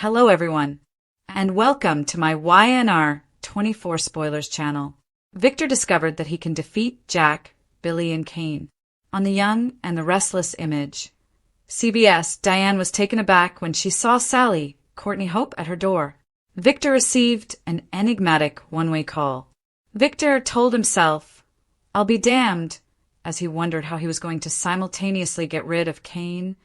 Hello everyone, and welcome to my YNR 24 Spoilers channel. Victor discovered that he can defeat Jack, Billy, and Kane. On The Young and the Restless image. CBS, Diane was taken aback when she saw Sally, Courtney Hope, at her door. Victor received an enigmatic one-way call. Victor told himself, "I'll be damned," as he wondered how he was going to simultaneously get rid of Kane,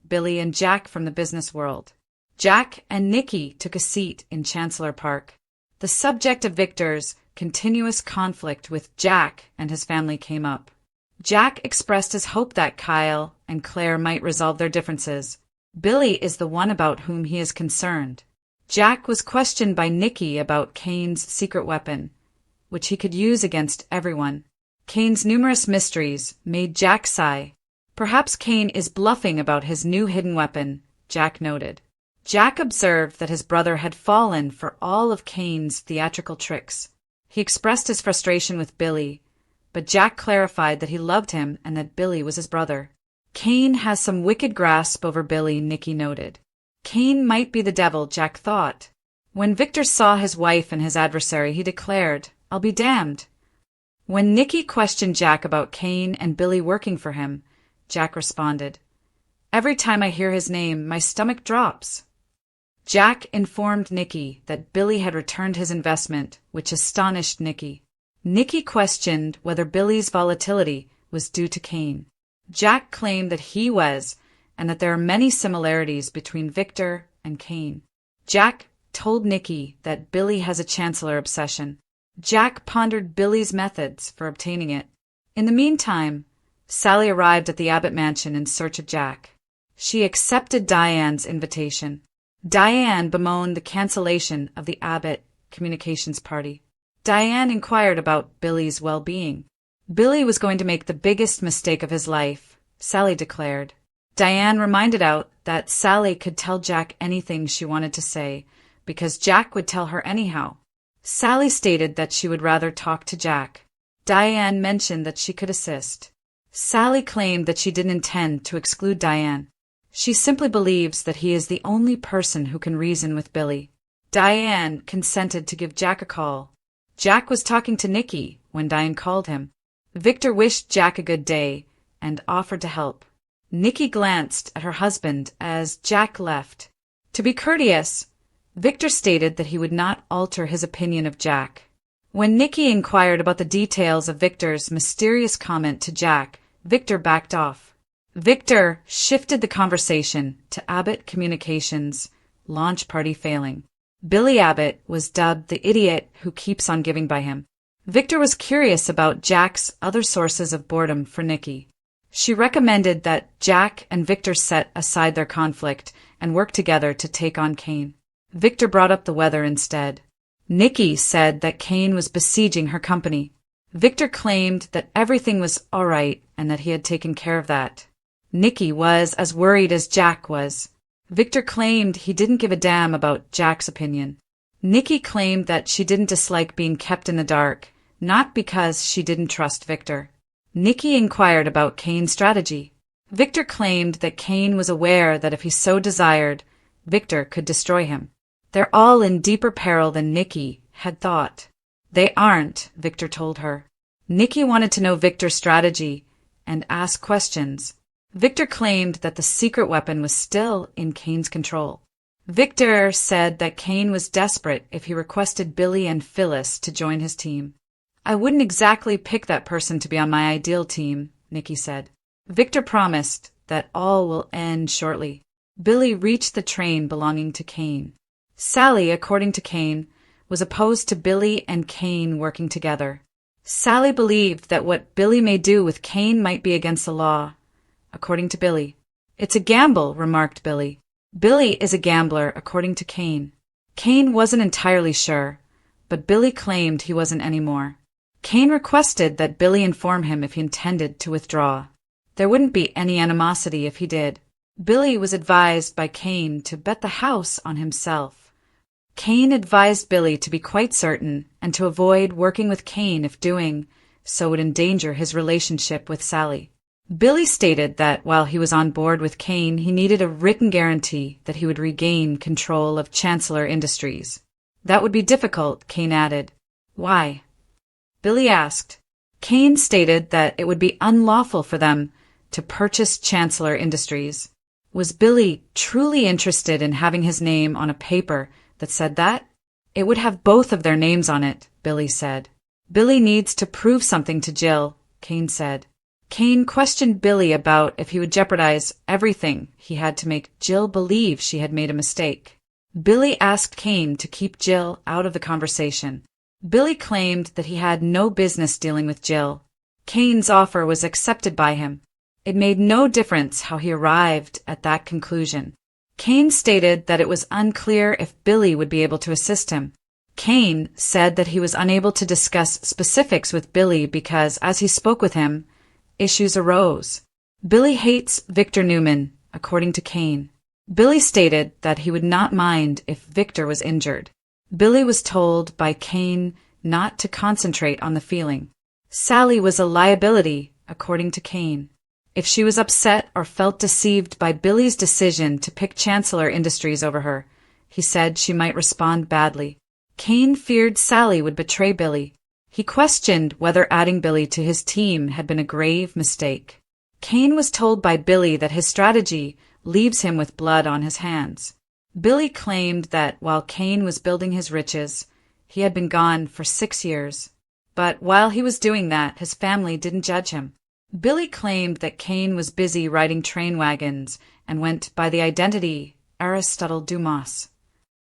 Billy, and Jack from the business world. Jack and Nikki took a seat in Chancellor Park. The subject of Victor's continuous conflict with Jack and his family came up. Jack expressed his hope that Kyle and Claire might resolve their differences. Billy is the one about whom he is concerned. Jack was questioned by Nikki about Kane's secret weapon, which he could use against everyone. Kane's numerous mysteries made Jack sigh. Perhaps Kane is bluffing about his new hidden weapon, Jack noted. Jack observed that his brother had fallen for all of Kane's theatrical tricks. He expressed his frustration with Billy, but Jack clarified that he loved him and that Billy was his brother. Kane has some wicked grasp over Billy, Nikki noted. Kane might be the devil, Jack thought. When Victor saw his wife and his adversary, he declared, "I'll be damned." When Nikki questioned Jack about Kane and Billy working for him, Jack responded, "Every time I hear his name, my stomach drops." Jack informed Nikki that Billy had returned his investment, which astonished Nikki. Nikki questioned whether Billy's volatility was due to Kane. Jack claimed that he was, and that there are many similarities between Victor and Kane. Jack told Nikki that Billy has a Chancellor obsession. Jack pondered Billy's methods for obtaining it. In the meantime, Sally arrived at the Abbott mansion in search of Jack. She accepted Diane's invitation. Diane bemoaned the cancellation of the Abbott communications party. Diane inquired about Billy's well-being. Billy was going to make the biggest mistake of his life, Sally declared. Diane reminded out that Sally could tell Jack anything she wanted to say, because Jack would tell her anyhow. Sally stated that she would rather talk to Jack. Diane mentioned that she could assist. Sally claimed that she didn't intend to exclude Diane. She simply believes that he is the only person who can reason with Billy. Diane consented to give Jack a call. Jack was talking to Nikki when Diane called him. Victor wished Jack a good day and offered to help. Nikki glanced at her husband as Jack left. To be courteous, Victor stated that he would not alter his opinion of Jack. When Nikki inquired about the details of Victor's mysterious comment to Jack, Victor backed off. Victor shifted the conversation to Abbott Communications' launch party failing. Billy Abbott was dubbed the idiot who keeps on giving by him. Victor was curious about Jack's other sources of boredom for Nikki. She recommended that Jack and Victor set aside their conflict and work together to take on Kane. Victor brought up the weather instead. Nikki said that Kane was besieging her company. Victor claimed that everything was all right and that he had taken care of that. Nikki was as worried as Jack was. Victor claimed he didn't give a damn about Jack's opinion. Nikki claimed that she didn't dislike being kept in the dark, not because she didn't trust Victor. Nikki inquired about Kane's strategy. Victor claimed that Kane was aware that if he so desired, Victor could destroy him. They're all in deeper peril than Nikki had thought. They aren't, Victor told her. Nikki wanted to know Victor's strategy and ask questions. Victor claimed that the secret weapon was still in Kane's control. Victor said that Kane was desperate if he requested Billy and Phyllis to join his team. "I wouldn't exactly pick that person to be on my ideal team," Nikki said. Victor promised that all will end shortly. Billy reached the train belonging to Kane. Sally, according to Kane, was opposed to Billy and Kane working together. Sally believed that what Billy may do with Kane might be against the law. According to Billy. "It's a gamble," remarked Billy. Billy is a gambler, according to Kane. Kane wasn't entirely sure, but Billy claimed he wasn't anymore. Kane requested that Billy inform him if he intended to withdraw. There wouldn't be any animosity if he did. Billy was advised by Kane to bet the house on himself. Kane advised Billy to be quite certain and to avoid working with Kane if doing so would endanger his relationship with Sally. Billy stated that while he was on board with Kane, he needed a written guarantee that he would regain control of Chancellor Industries. That would be difficult, Kane added. Why? Billy asked. Kane stated that it would be unlawful for them to purchase Chancellor Industries. Was Billy truly interested in having his name on a paper that said that? It would have both of their names on it, Billy said. Billy needs to prove something to Jill, Kane said. Kane questioned Billy about if he would jeopardize everything he had to make Jill believe she had made a mistake. Billy asked Kane to keep Jill out of the conversation. Billy claimed that he had no business dealing with Jill. Kane's offer was accepted by him. It made no difference how he arrived at that conclusion. Kane stated that it was unclear if Billy would be able to assist him. Kane said that he was unable to discuss specifics with Billy because, as he spoke with him, issues arose. Billy hates Victor Newman, according to Kane. Billy stated that he would not mind if Victor was injured. Billy was told by Kane not to concentrate on the feeling. Sally was a liability, according to Kane. If she was upset or felt deceived by Billy's decision to pick Chancellor Industries over her, he said she might respond badly. Kane feared Sally would betray Billy. He questioned whether adding Billy to his team had been a grave mistake. Kane was told by Billy that his strategy leaves him with blood on his hands. Billy claimed that while Kane was building his riches, he had been gone for 6 years. But while he was doing that, his family didn't judge him. Billy claimed that Kane was busy riding train wagons and went by the identity Aristotle Dumas.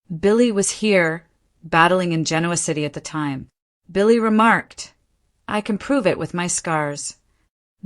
Billy was here, battling in Genoa City at the time. Billy remarked, "I can prove it with my scars."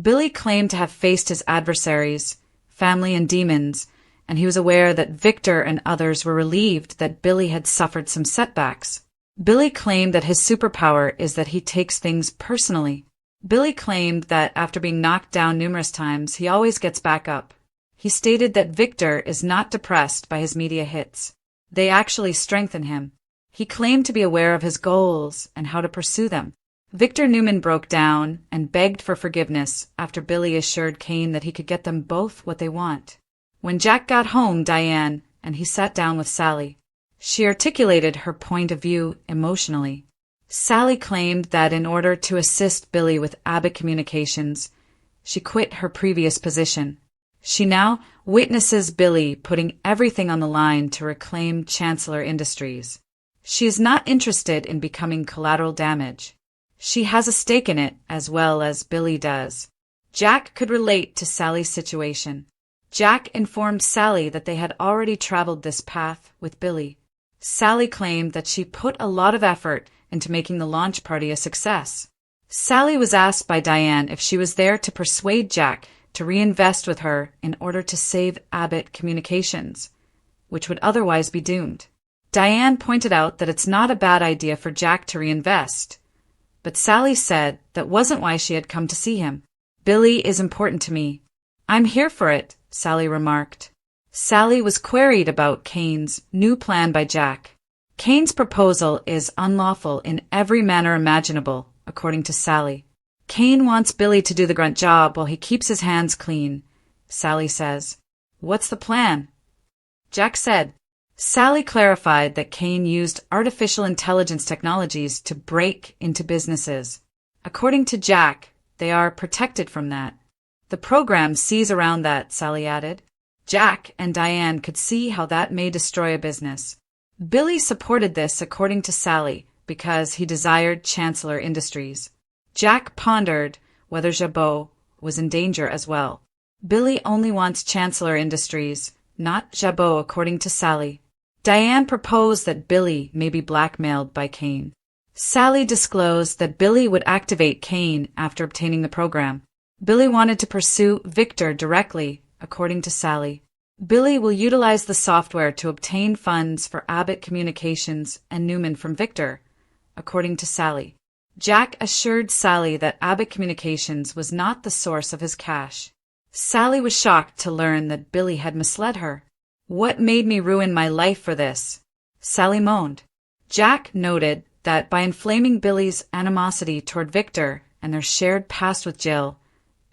Billy claimed to have faced his adversaries, family and demons, and he was aware that Victor and others were relieved that Billy had suffered some setbacks. Billy claimed that his superpower is that he takes things personally. Billy claimed that after being knocked down numerous times, he always gets back up. He stated that Victor is not depressed by his media hits. They actually strengthen him. He claimed to be aware of his goals and how to pursue them. Victor Newman broke down and begged for forgiveness after Billy assured Kane that he could get them both what they want. When Jack got home, Diane, and he sat down with Sally. She articulated her point of view emotionally. Sally claimed that in order to assist Billy with Abbott Communications, she quit her previous position. She now witnesses Billy putting everything on the line to reclaim Chancellor Industries. She is not interested in becoming collateral damage. She has a stake in it as well as Billy does. Jack could relate to Sally's situation. Jack informed Sally that they had already traveled this path with Billy. Sally claimed that she put a lot of effort into making the launch party a success. Sally was asked by Diane if she was there to persuade Jack to reinvest with her in order to save Abbott Communications, which would otherwise be doomed. Diane pointed out that it's not a bad idea for Jack to reinvest, but Sally said that wasn't why she had come to see him. "Billy is important to me. I'm here for it," Sally remarked. Sally was queried about Kane's new plan by Jack. Kane's proposal is unlawful in every manner imaginable, according to Sally. Kane wants Billy to do the grunt job while he keeps his hands clean, Sally says. "What's the plan?" Jack said. Sally clarified that Kane used artificial intelligence technologies to break into businesses. According to Jack, they are protected from that. The program sees around that, Sally added. Jack and Diane could see how that may destroy a business. Billy supported this, according to Sally, because he desired Chancellor Industries. Jack pondered whether Jabot was in danger as well. Billy only wants Chancellor Industries, not Jabot, according to Sally. Diane proposed that Billy may be blackmailed by Kane. Sally disclosed that Billy would activate Kane after obtaining the program. Billy wanted to pursue Victor directly, according to Sally. Billy will utilize the software to obtain funds for Abbott Communications and Newman from Victor, according to Sally. Jack assured Sally that Abbott Communications was not the source of his cash. Sally was shocked to learn that Billy had misled her. "What made me ruin my life for this?" Sally moaned. Jack noted that by inflaming Billy's animosity toward Victor and their shared past with Jill,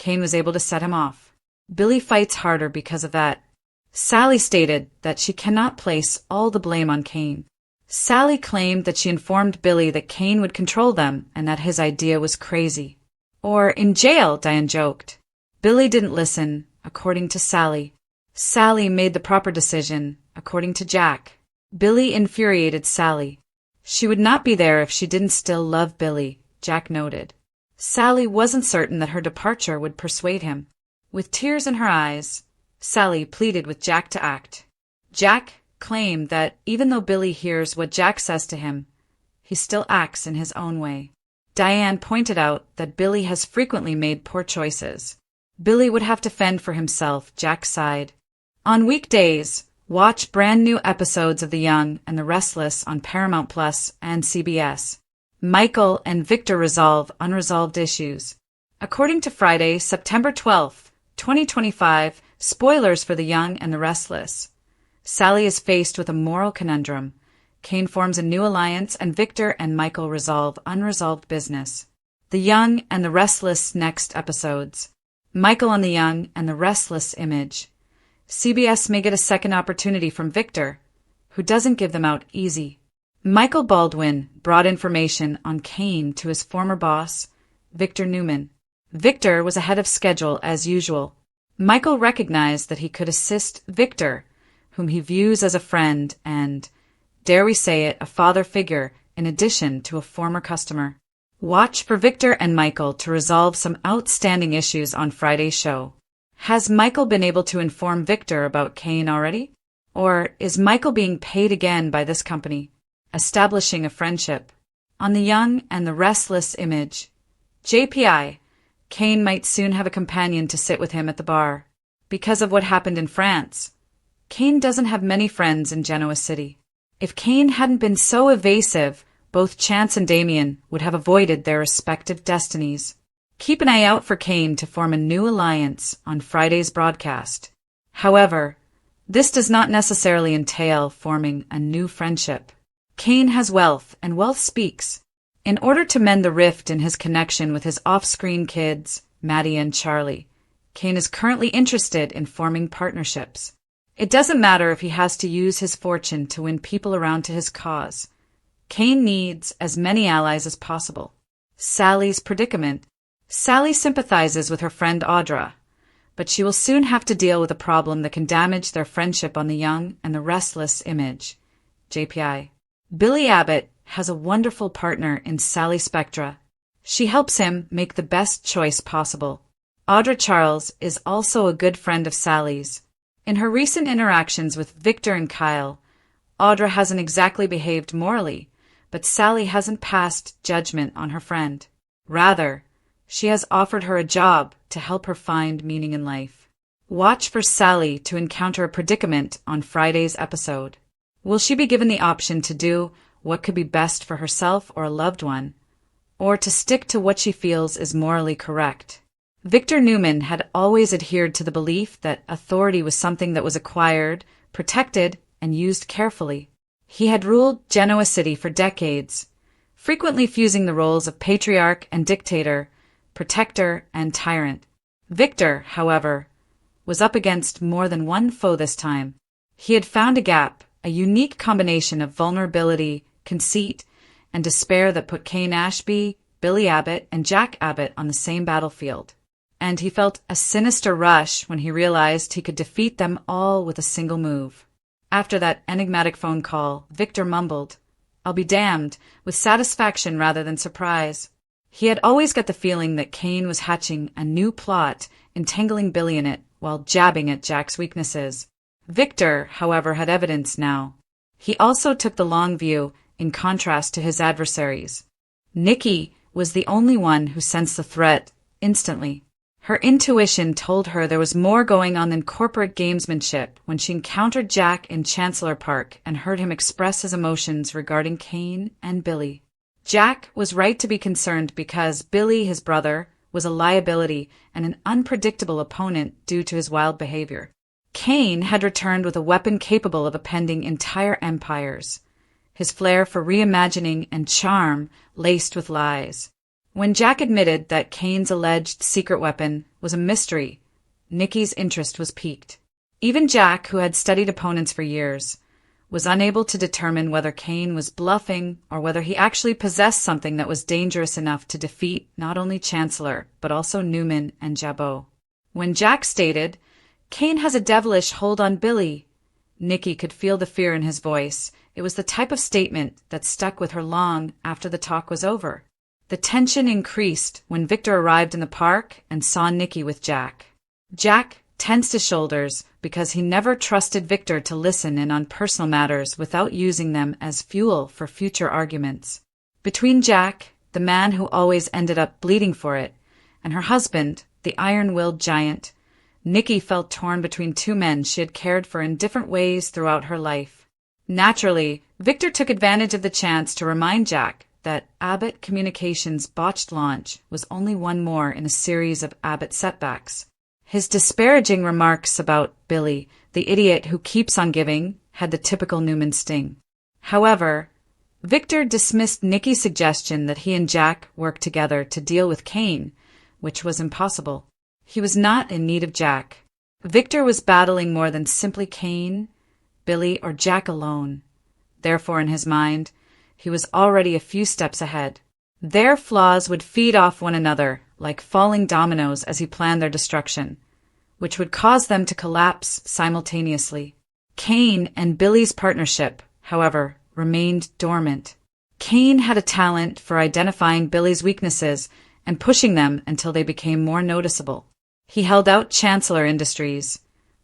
Kane was able to set him off. Billy fights harder because of that. Sally stated that she cannot place all the blame on Kane. Sally claimed that she informed Billy that Kane would control them and that his idea was crazy. Or in jail, Diane joked. Billy didn't listen, according to Sally. Sally made the proper decision, according to Jack. Billy infuriated Sally. She would not be there if she didn't still love Billy, Jack noted. Sally wasn't certain that her departure would persuade him. With tears in her eyes, Sally pleaded with Jack to act. Jack claimed that even though Billy hears what Jack says to him, he still acts in his own way. Diane pointed out that Billy has frequently made poor choices. Billy would have to fend for himself, Jack sighed. On weekdays, watch brand new episodes of The Young and the Restless on Paramount Plus and CBS. Michael and Victor resolve unresolved issues. According to Friday, September 12th, 2025, spoilers for The Young and the Restless. Sally is faced with a moral conundrum. Kane forms a new alliance and Victor and Michael resolve unresolved business. The Young and the Restless next episodes. Michael on The Young and the Restless image. CBS may get a second opportunity from Victor, who doesn't give them out easy. Michael Baldwin brought information on Kane to his former boss, Victor Newman. Victor was ahead of schedule as usual. Michael recognized that he could assist Victor, whom he views as a friend and, dare we say it, a father figure in addition to a former customer. Watch for Victor and Michael to resolve some outstanding issues on Friday's show. Has Michael been able to inform Victor about Kane already? Or is Michael being paid again by this company, establishing a friendship? On The Young and the Restless image. JPI, Kane might soon have a companion to sit with him at the bar. Because of what happened in France, Kane doesn't have many friends in Genoa City. If Kane hadn't been so evasive, both Chance and Damien would have avoided their respective destinies. Keep an eye out for Kane to form a new alliance on Friday's broadcast. However, this does not necessarily entail forming a new friendship. Kane has wealth, and wealth speaks. In order to mend the rift in his connection with his off-screen kids, Maddie and Charlie, Kane is currently interested in forming partnerships. It doesn't matter if he has to use his fortune to win people around to his cause. Kane needs as many allies as possible. Sally's predicament. Sally sympathizes with her friend Audra, but she will soon have to deal with a problem that can damage their friendship on The Young and the Restless image. JPI. Billy Abbott has a wonderful partner in Sally Spectra. She helps him make the best choice possible. Audra Charles is also a good friend of Sally's. In her recent interactions with Victor and Kyle, Audra hasn't exactly behaved morally, but Sally hasn't passed judgment on her friend. Rather, she has offered her a job to help her find meaning in life. Watch for Sally to encounter a predicament on Friday's episode. Will she be given the option to do what could be best for herself or a loved one, or to stick to what she feels is morally correct? Victor Newman had always adhered to the belief that authority was something that was acquired, protected, and used carefully. He had ruled Genoa City for decades, frequently fusing the roles of patriarch and dictator, protector and tyrant. Victor, however, was up against more than one foe this time. He had found a gap, a unique combination of vulnerability, conceit, and despair that put Kane Ashby, Billy Abbott, and Jack Abbott on the same battlefield. And he felt a sinister rush when he realized he could defeat them all with a single move. After that enigmatic phone call, Victor mumbled, "I'll be damned," with satisfaction rather than surprise. He had always got the feeling that Kane was hatching a new plot, entangling Billy in it while jabbing at Jack's weaknesses. Victor, however, had evidence now. He also took the long view, in contrast to his adversaries. Nikki was the only one who sensed the threat instantly. Her intuition told her there was more going on than corporate gamesmanship when she encountered Jack in Chancellor Park and heard him express his emotions regarding Kane and Billy. Jack was right to be concerned because Billy, his brother, was a liability and an unpredictable opponent due to his wild behavior. Kane had returned with a weapon capable of upending entire empires, his flair for reimagining and charm laced with lies. When Jack admitted that Kane's alleged secret weapon was a mystery, Nicky's interest was piqued. Even Jack, who had studied opponents for years, was unable to determine whether Kane was bluffing or whether he actually possessed something that was dangerous enough to defeat not only Chancellor, but also Newman and Jabot. When Jack stated, "Kane has a devilish hold on Billy," Nicky could feel the fear in his voice. It was the type of statement that stuck with her long after the talk was over. The tension increased when Victor arrived in the park and saw Nicky with Jack. Jack tensed his shoulders because he never trusted Victor to listen in on personal matters without using them as fuel for future arguments. Between Jack, the man who always ended up bleeding for it, and her husband, the iron-willed giant, Nicky felt torn between two men she had cared for in different ways throughout her life. Naturally, Victor took advantage of the chance to remind Jack that Abbott Communications' botched launch was only one more in a series of Abbott setbacks. His disparaging remarks about Billy, the idiot who keeps on giving, had the typical Newman sting. However, Victor dismissed Nicky's suggestion that he and Jack work together to deal with Kane, which was impossible. He was not in need of Jack. Victor was battling more than simply Kane, Billy, or Jack alone. Therefore, in his mind, he was already a few steps ahead. Their flaws would feed off one another like falling dominoes as he planned their destruction, which would cause them to collapse simultaneously. Kane and Billy's partnership, however, remained dormant. Kane had a talent for identifying Billy's weaknesses and pushing them until they became more noticeable. He held out Chancellor Industries,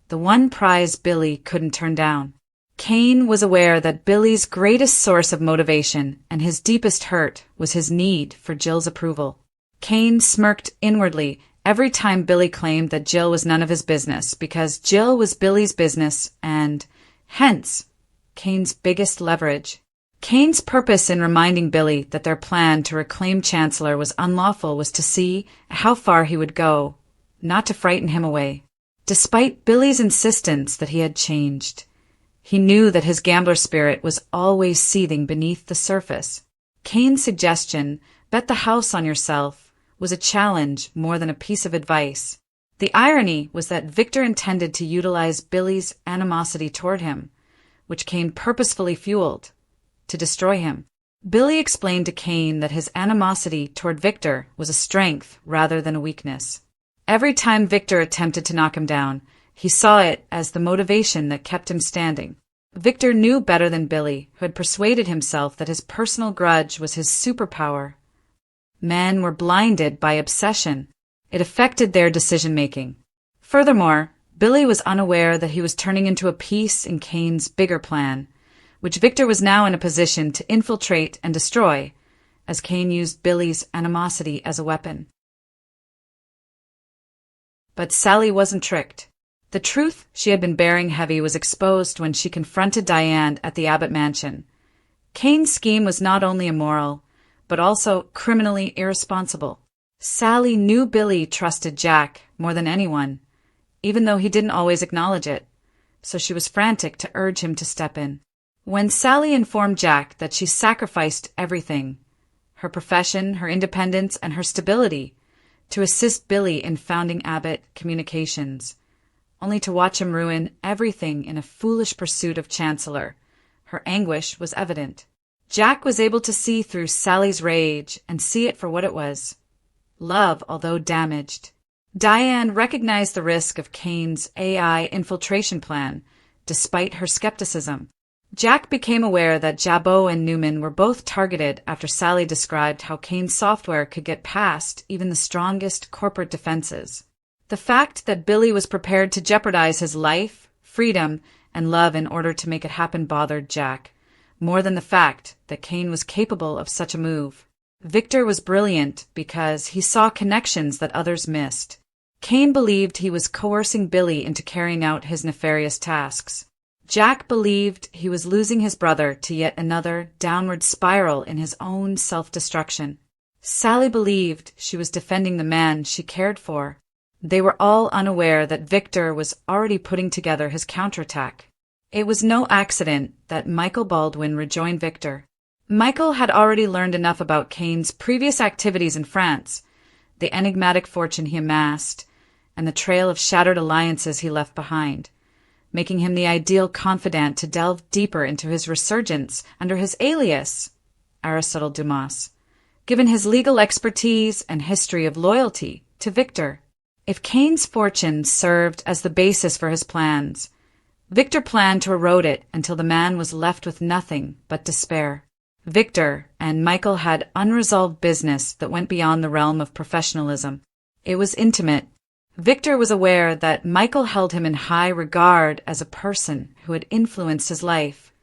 the one prize Billy couldn't turn down. Kane was aware that Billy's greatest source of motivation and his deepest hurt was his need for Jill's approval. Kane smirked inwardly every time Billy claimed that Jill was none of his business because Jill was Billy's business and, hence, Kane's biggest leverage. Kane's purpose in reminding Billy that their plan to reclaim Chancellor was unlawful was to see how far he would go, not to frighten him away. Despite Billy's insistence that he had changed, he knew that his gambler spirit was always seething beneath the surface. Kane's suggestion, "Bet the house on yourself," was a challenge more than a piece of advice. The irony was that Victor intended to utilize Billy's animosity toward him, which Kane purposefully fueled, to destroy him. Billy explained to Kane that his animosity toward Victor was a strength rather than a weakness. Every time Victor attempted to knock him down, he saw it as the motivation that kept him standing. Victor knew better than Billy, who had persuaded himself that his personal grudge was his superpower. Men were blinded by obsession. It affected their decision-making. Furthermore, Billy was unaware that he was turning into a piece in Kane's bigger plan, which Victor was now in a position to infiltrate and destroy, as Kane used Billy's animosity as a weapon. But Sally wasn't tricked. The truth she had been bearing heavy was exposed when she confronted Diane at the Abbott mansion. Kane's scheme was not only immoral, but also criminally irresponsible. Sally knew Billy trusted Jack more than anyone, even though he didn't always acknowledge it, so she was frantic to urge him to step in. When Sally informed Jack that she sacrificed everything, her profession, her independence, and her stability, to assist Billy in founding Abbott Communications, only to watch him ruin everything in a foolish pursuit of Chancellor, her anguish was evident. Jack was able to see through Sally's rage and see it for what it was. Love, although damaged. Diane recognized the risk of Kane's AI infiltration plan, despite her skepticism. Jack became aware that Jabot and Newman were both targeted after Sally described how Kane's software could get past even the strongest corporate defenses. The fact that Billy was prepared to jeopardize his life, freedom, and love in order to make it happen bothered Jack, more than the fact that Kane was capable of such a move. Victor was brilliant because he saw connections that others missed. Kane believed he was coercing Billy into carrying out his nefarious tasks. Jack believed he was losing his brother to yet another downward spiral in his own self-destruction. Sally believed she was defending the man she cared for. They were all unaware that Victor was already putting together his counterattack. It was no accident that Michael Baldwin rejoined Victor. Michael had already learned enough about Kane's previous activities in France, the enigmatic fortune he amassed, and the trail of shattered alliances he left behind, making him the ideal confidant to delve deeper into his resurgence under his alias, Aristotle Dumas, given his legal expertise and history of loyalty to Victor. If Kane's fortune served as the basis for his plans, Victor planned to erode it until the man was left with nothing but despair. Victor and Michael had unresolved business that went beyond the realm of professionalism. It was intimate. Victor was aware that Michael held him in high regard as a person who had influenced his life,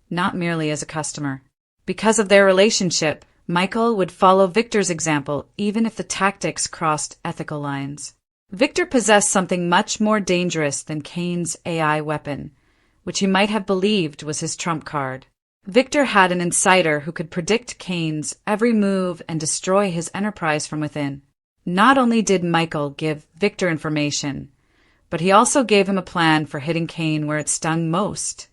not merely as a customer. Because of their relationship, Michael would follow Victor's example even if the tactics crossed ethical lines. Victor possessed something much more dangerous than Kane's AI weapon, which he might have believed was his trump card. Victor had an insider who could predict Kane's every move and destroy his enterprise from within. Not only did Michael give Victor information, but he also gave him a plan for hitting Kane where it stung most: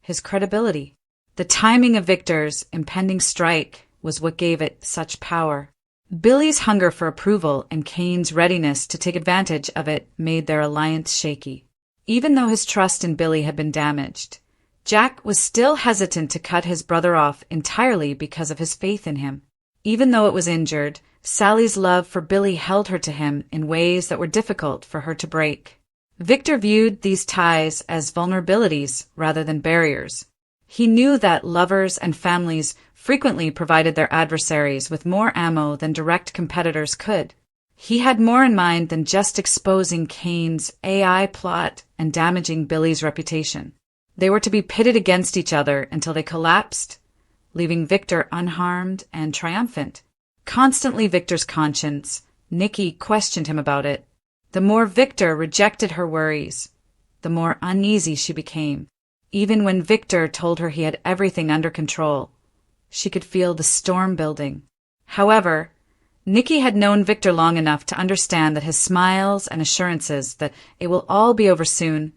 his credibility. The timing of Victor's impending strike was what gave it such power. Billy's hunger for approval and Kane's readiness to take advantage of it made their alliance shaky. Even though his trust in Billy had been damaged, Jack was still hesitant to cut his brother off entirely because of his faith in him. Even though it was injured, Sally's love for Billy held her to him in ways that were difficult for her to break. Victor viewed these ties as vulnerabilities rather than barriers. He knew that lovers and families frequently provided their adversaries with more ammo than direct competitors could. He had more in mind than just exposing Kane's AI plot and damaging Billy's reputation. They were to be pitted against each other until they collapsed, leaving Victor unharmed and triumphant. Constantly Victor's conscience, Nikki questioned him about it. The more Victor rejected her worries, the more uneasy she became. Even when Victor told her he had everything under control, she could feel the storm building. However, Nikki had known Victor long enough to understand that his smiles and assurances that it will all be over soon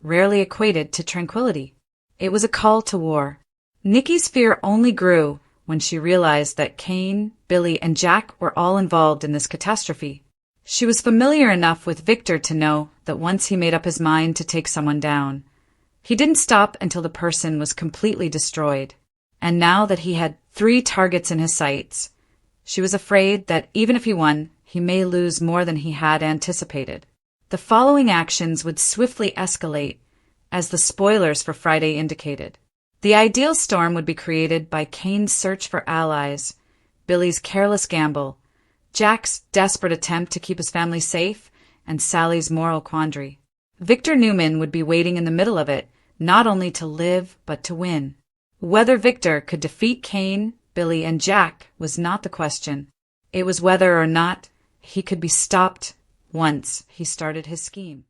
rarely equated to tranquility. It was a call to war. Nikki's fear only grew when she realized that Kane, Billy, and Jack were all involved in this catastrophe. She was familiar enough with Victor to know that once he made up his mind to take someone down, he didn't stop until the person was completely destroyed. And now that he had 3 targets in his sights, she was afraid that even if he won, he may lose more than he had anticipated. The following actions would swiftly escalate, as the spoilers for Friday indicated. The ideal storm would be created by Kane's search for allies, Billy's careless gamble, Jack's desperate attempt to keep his family safe, and Sally's moral quandary. Victor Newman would be waiting in the middle of it, not only to live, but to win. Whether Victor could defeat Kane, Billy, and Jack was not the question. It was whether or not he could be stopped once he started his scheme.